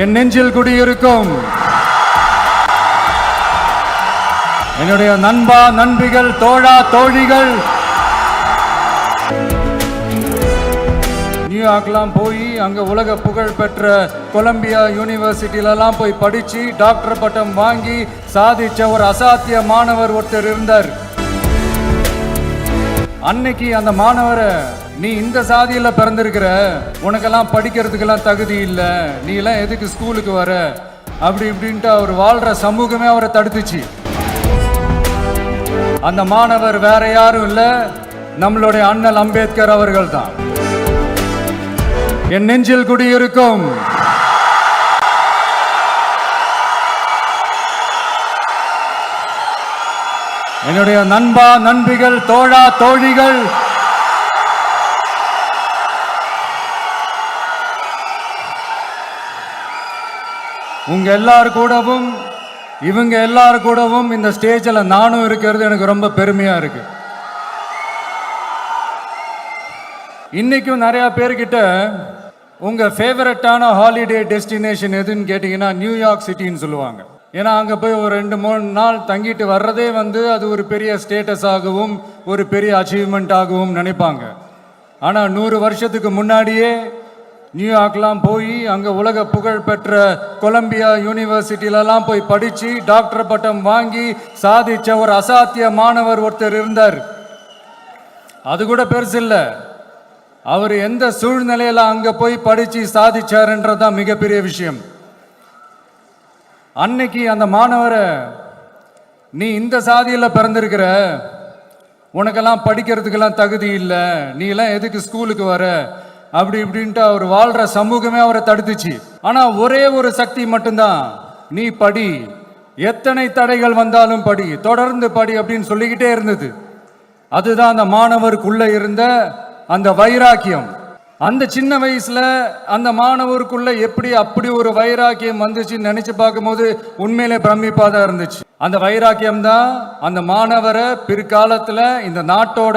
என் நெஞ்சில் குடியிருக்கும் என்னுடைய நண்பா நண்பிகள் தோழா தோழிகள் நியூயார்க்லாம் போய் அங்க உலக புகழ் பெற்ற கொலம்பியா யூனிவர்சிட்டியிலலாம் போய் படிச்சு டாக்டர் பட்டம் வாங்கி சாதிச்ச ஒரு அசாத்திய மாணவர் ஒருத்தர் இருந்தார். அன்னைக்கு அந்த மாணவரை நீ இந்த சாதியில பிறந்திருக்கிற, உனக்கெல்லாம் படிக்கிறதுக்கெல்லாம் தகுதி இல்லை, நீ எல்லாம் எதுக்கு ஸ்கூலுக்கு வர அப்படி இப்படின்ட்டு அவர் வாழ்ற சமூகமே அவரை தடுத்துச்சு. அந்த மாணவர் வேற யாரும் இல்ல, நம்மளுடைய அண்ணல் அம்பேத்கர் அவர்கள் தான். என் நெஞ்சில் குடியிருக்கும் என்னுடைய நண்பா நண்பிகள் தோழா தோழிகள் உங்க எல்லாரு கூடவும் இவங்க எல்லாரு கூடவும் இந்த ஸ்டேஜில் நானும் இருக்கிறது எனக்கு ரொம்ப பெருமையா இருக்கு. இன்னைக்கும் நிறைய பேர்கிட்ட உங்க ஃபேவரட்டான ஹாலிடே டெஸ்டினேஷன் எதுன்னு கேட்டீங்கன்னா நியூயார்க் சிட்டின்னு சொல்லுவாங்க. ஏன்னா அங்கே போய் ஒரு 2-3 நாள் தங்கிட்டு வர்றதே அது ஒரு பெரிய ஸ்டேட்டஸ் ஆகவும் ஒரு பெரிய அச்சீவ்மெண்ட் ஆகவும் நினைப்பாங்க. ஆனால் 100 வருஷத்துக்கு முன்னாடியே நியூயார்க்லாம் போய் அங்கே உலக புகழ் பெற்ற கொலம்பியா யூனிவர்சிட்டியிலலாம் போய் படித்து டாக்டர் பட்டம் வாங்கி சாதிச்ச ஒரு அசாத்திய மாணவர் ஒருத்தர் இருந்தார். அது கூட பெருசு இல்லை, அவர் எந்த சூழ்நிலையில் அங்கே போய் படித்து சாதிச்சாருன்றதுதான் மிகப்பெரிய விஷயம். அன்னைக்கு அந்த மாணவரை நீ இந்த சாதியில் பிறந்திருக்கிற, உனக்கெல்லாம் படிக்கிறதுக்கெல்லாம் தகுதி இல்லை, நீ எல்லாம் எதுக்கு ஸ்கூலுக்கு வர அப்படி இப்படின்ட்டு அவர் வாழ்ற சமூகமே அவரை தடுத்துச்சு. ஆனா ஒரே ஒரு சக்தி மட்டும்தான், நீ படி, எத்தனை தடைகள் வந்தாலும் படி, தொடர்ந்து படி அப்படின்னு சொல்லிக்கிட்டே இருந்தது. அதுதான் அந்த மாணவருக்குள்ள இருந்த அந்த வைராக்கியம். அந்த சின்ன வயசுல அந்த மாணவருக்குள்ள எப்படி அப்படி ஒரு வைராக்கியம் வந்துச்சுன்னு நினைச்சு பார்க்கும்போது உண்மையிலே பிரமிப்பா தான் இருந்துச்சு. அந்த வைராக்கியம் தான் அந்த மாணவரை பிற்காலத்துல இந்த நாட்டோட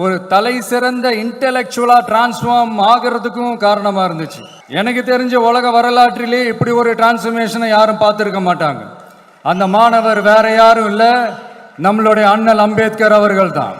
ஒரு தலை சிறந்த இன்டெலெக்சுவலா டிரான்ஸ்ஃபார்ம் ஆகிறதுக்கும் காரணமா இருந்துச்சு. எனக்கு தெரிஞ்ச உலக வரலாற்றிலே இப்படி ஒரு டிரான்ஸ்ஃபர்மேஷனை யாரும் பார்த்திருக்க மாட்டாங்க. அந்த மாணவர் வேற யாரும் இல்லை, நம்மளுடைய அண்ணல் அம்பேத்கர் அவர்கள் தான்.